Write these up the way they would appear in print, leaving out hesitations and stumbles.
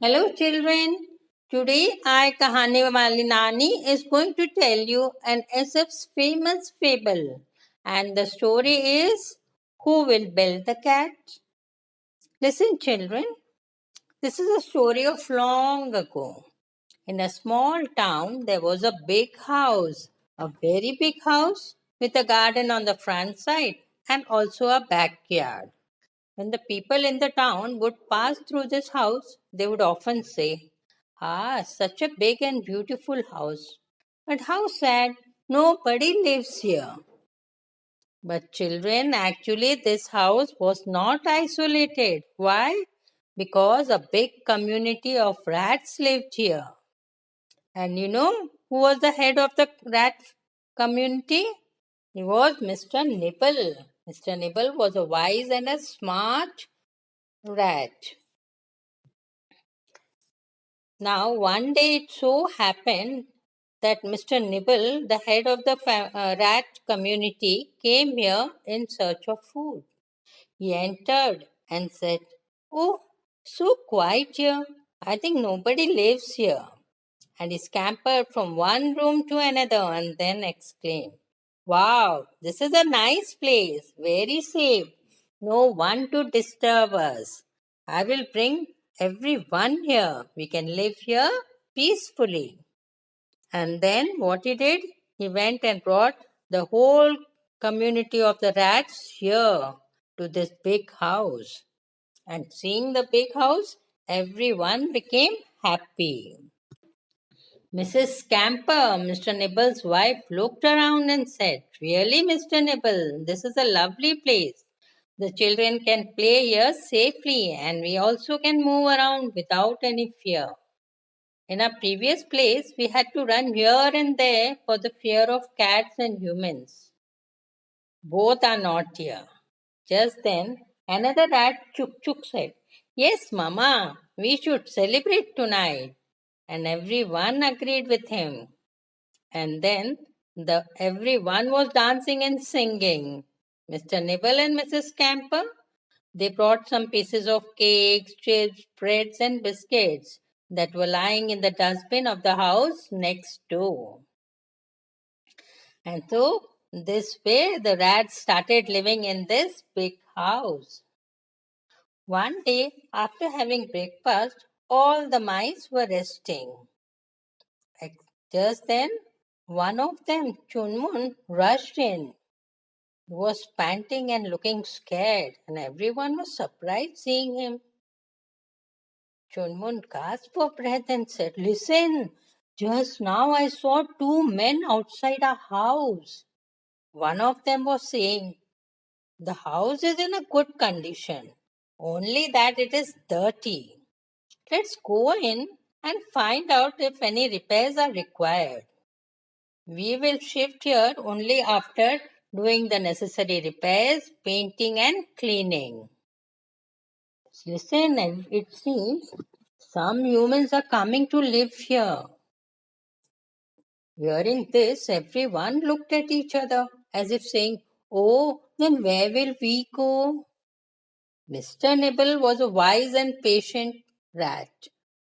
Hello children. Today I Kahaniwali Nani is going to tell you an Aesop's famous fable. And the story is Who Will Build the Cat? Listen children. This is a story of long ago. In a small town there was a big house. A very big house with a garden on the front side and also a backyard. When the people in the town would pass through this house, they would often say, "Ah, such a big and beautiful house. But how sad, nobody lives here." But children, actually, this house was not isolated. Why? Because a big community of rats lived here. And you know who was the head of the rat community? He was Mr. Nibble. Mr. Nibble was a wise and a smart rat. Now, one day it so happened that Mr. Nibble, the head of the rat community, came here in search of food. He entered and said, "Oh, so quiet here. I think nobody lives here." And he scampered from one room to another and then exclaimed, "Wow, this is a nice place, very safe. No one to disturb us. I will bring everyone here. We can live here peacefully." And then what he did? He went and brought the whole community of the rats here to this big house. And seeing the big house, everyone became happy. Mrs. Scamper, Mr. Nibble's wife, looked around and said, "Really, Mr. Nibble, this is a lovely place. The children can play here safely and we also can move around without any fear. In our previous place, we had to run here and there for the fear of cats and humans. Both are not here." Just then, another rat, Chuk Chuk, said, "Yes, Mama, we should celebrate tonight." And everyone agreed with him. And then everyone was dancing and singing. Mr. Nibble and Mrs. Camper, they brought some pieces of cakes, chips, breads, and biscuits that were lying in the dustbin of the house next door. And so, this way, the rats started living in this big house. One day, after having breakfast, all the mice were resting. Just then, one of them, Chunmun, rushed in. He was panting and looking scared, and everyone was surprised seeing him. Chunmun gasped for breath and said, "Listen, just now I saw two men outside our house." One of them was saying, "The house is in a good condition, only that it is dirty. Let's go in and find out if any repairs are required. We will shift here only after doing the necessary repairs, painting, and cleaning." Listen, it seems some humans are coming to live here. Hearing this, everyone looked at each other as if saying, "Oh, then where will we go?" Mr. Nibble was a wise and patient rat.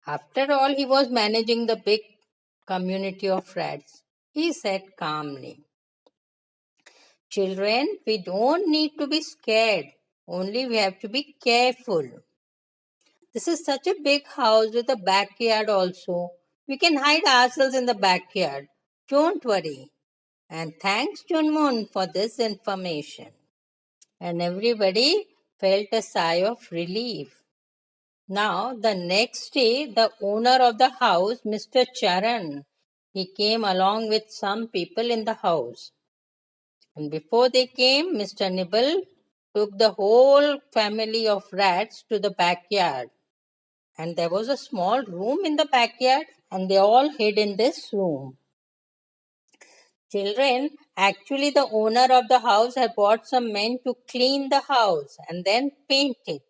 After all, he was managing the big community of rats. He said calmly, "Children, we don't need to be scared. Only we have to be careful. This is such a big house with a backyard also. We can hide ourselves in the backyard. Don't worry." And thanks Junmoon for this information. And everybody felt a sigh of relief. Now the next day the owner of the house, Mr. Charan, he came along with some people in the house. And before they came, Mr. Nibble took the whole family of rats to the backyard. And there was a small room in the backyard, and they all hid in this room. Children, actually, the owner of the house had brought some men to clean the house and then paint it.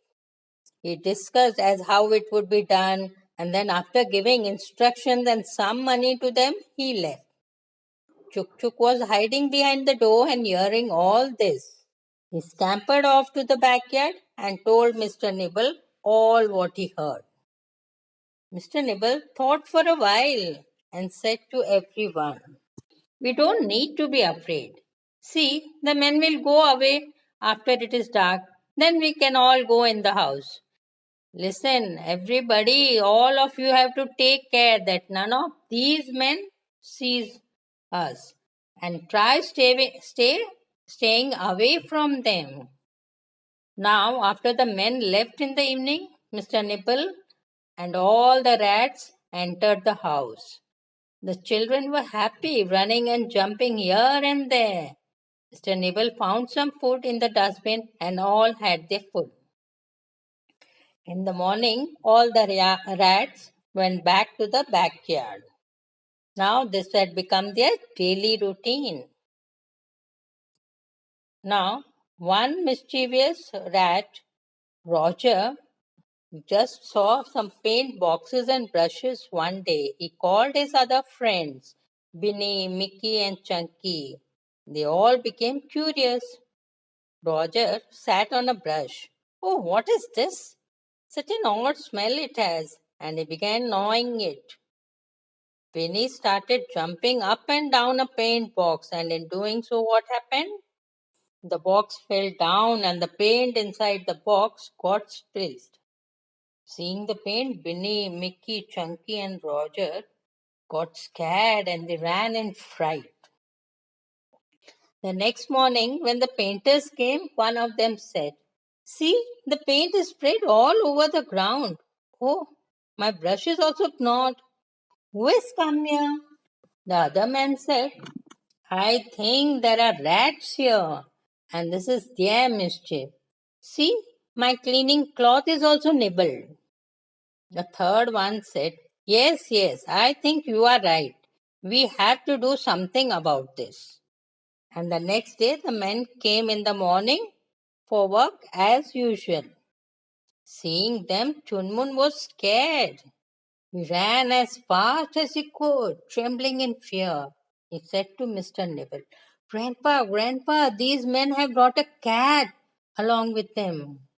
He discussed as how it would be done, and then after giving instructions and some money to them, he left. Chuk Chuk was hiding behind the door and hearing all this. He scampered off to the backyard and told Mr. Nibble all what he heard. Mr. Nibble thought for a while and said to everyone, "We don't need to be afraid. See, the men will go away after it is dark. Then we can all go in the house. Listen, everybody, all of you have to take care that none of these men sees us and try staying away from them." Now, after the men left in the evening, Mr. Nibble and all the rats entered the house. The children were happy, running and jumping here and there. Mr. Nibble found some food in the dustbin and all had their food. In the morning, all the rats went back to the backyard. Now, this had become their daily routine. Now, one mischievous rat, Roger, just saw some paint boxes and brushes one day. He called his other friends, Binny, Mickey, and Chunky. They all became curious. Roger sat on a brush. "Oh, what is this? Such an odd smell it has," and he began gnawing it. Binny started jumping up and down a paint box, and in doing so, what happened? The box fell down, and the paint inside the box got spilled. Seeing the paint, Binny, Mickey, Chunky, and Roger got scared and they ran in fright. The next morning, when the painters came, one of them said, "See, the paint is spread all over the ground. Oh, my brush is also gnawed. Who has come here?" The other man said, "I think there are rats here, and this is their mischief. See, my cleaning cloth is also nibbled." The third one said, "Yes, yes, I think you are right. We have to do something about this." And the next day, the men came in the morning for work as usual. Seeing them, Chunmun was scared. He ran as fast as he could, trembling in fear. He said to Mr. Nibble, "Grandpa, Grandpa, these men have brought a cat along with them."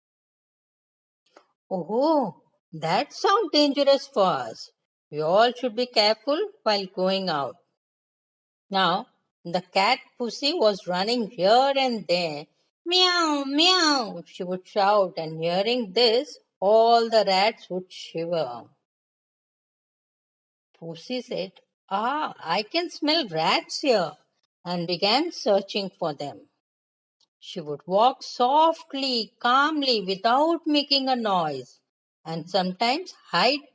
"Oh, that sounds dangerous for us. We all should be careful while going out." Now, the cat Pussy was running here and there. "Meow, meow," she would shout, and hearing this, all the rats would shiver. Pussy said, "Ah, I can smell rats here," and began searching for them. She would walk softly, calmly, without making a noise, and sometimes hide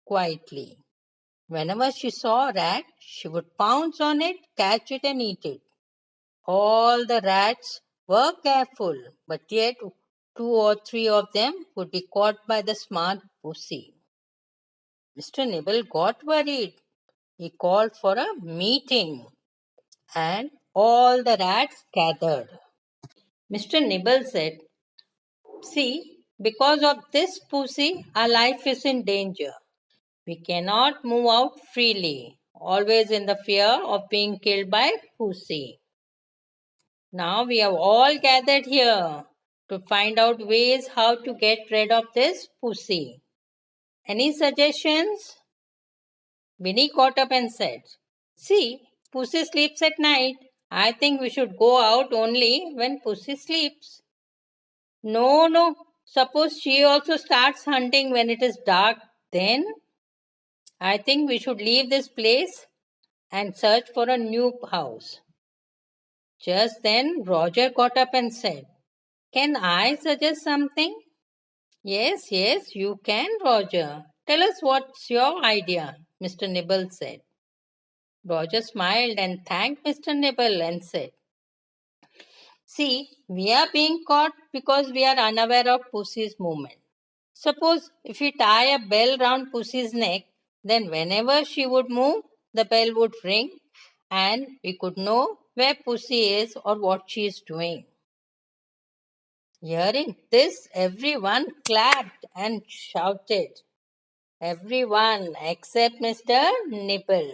quietly. Whenever she saw a rat, she would pounce on it, catch it, and eat it. All the rats were careful, but yet two or three of them would be caught by the smart Pussy. Mr. Nibble got worried. He called for a meeting, and all the rats gathered. Mr. Nibble said, "See, because of this Pussy, our life is in danger. We cannot move out freely, always in the fear of being killed by Pussy. Now we have all gathered here to find out ways how to get rid of this Pussy. Any suggestions?" Winnie got up and said, "See, Pussy sleeps at night. I think we should go out only when Pussy sleeps." "No, no. Suppose she also starts hunting when it is dark, then I think we should leave this place and search for a new house." Just then Roger got up and said, "Can I suggest something?" "Yes, yes, you can, Roger. Tell us what's your idea," Mr. Nibble said. Roger smiled and thanked Mr. Nibble and said, "See, we are being caught because we are unaware of Pussy's movement. Suppose if we tie a bell round Pussy's neck, then whenever she would move, the bell would ring and we could know where Pussy is or what she is doing." Hearing this, everyone clapped and shouted. Everyone except Mr. Nibble.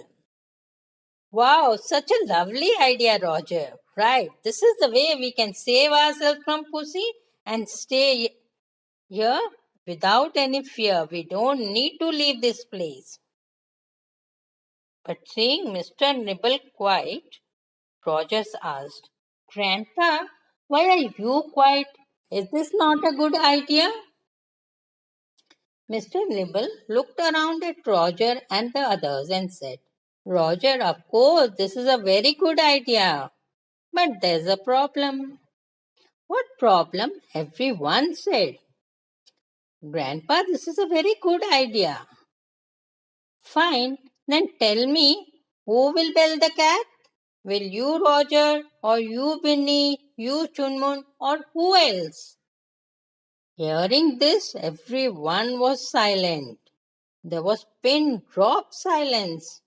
"Wow, such a lovely idea, Roger. Right, this is the way we can save ourselves from Pussy and stay here without any fear. We don't need to leave this place. But seeing Mr. Nibble quiet, Rogers asked, Grandpa, why are you quiet? Is this not a good idea? Mr. Nibble looked around at Roger and the others and said, Roger, of course, this is a very good idea. But there's a problem. What problem? Everyone said. Grandpa, this is a very good idea. Fine, then tell me, who will bell the cat? Will you, Roger, or you, Binny, you, Chunmun, or who else? Hearing this, everyone was silent. There was pin drop silence.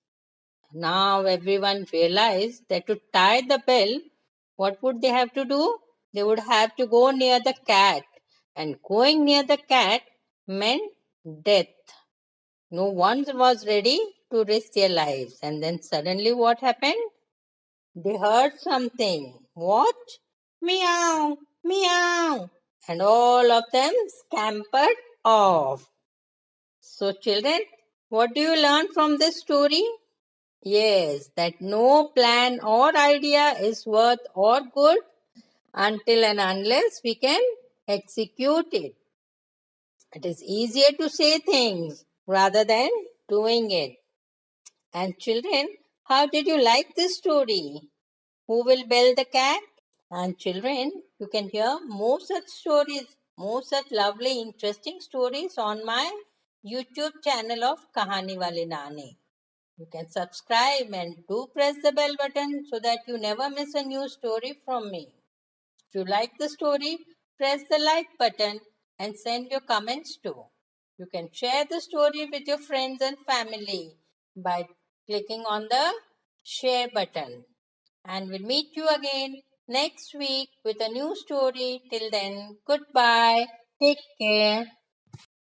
Now everyone realized that to tie the bell, what would they have to do? They would have to go near the cat. And going near the cat meant death. No one was ready to risk their lives. And then suddenly what happened? They heard something. What? Meow, meow. And all of them scampered off. So, children, what do you learn from this story? Yes, that no plan or idea is worth or good until and unless we can execute it. It is easier to say things rather than doing it. And children, how did you like this story? Who will bell the cat? And children, you can hear more such stories, more such lovely, interesting stories on my YouTube channel of Kahaniwali Nani. You can subscribe and do press the bell button so that you never miss a new story from me. If you like the story, press the like button and send your comments too. You can share the story with your friends and family by clicking on the share button. And we'll meet you again next week with a new story. Till then, goodbye. Take care.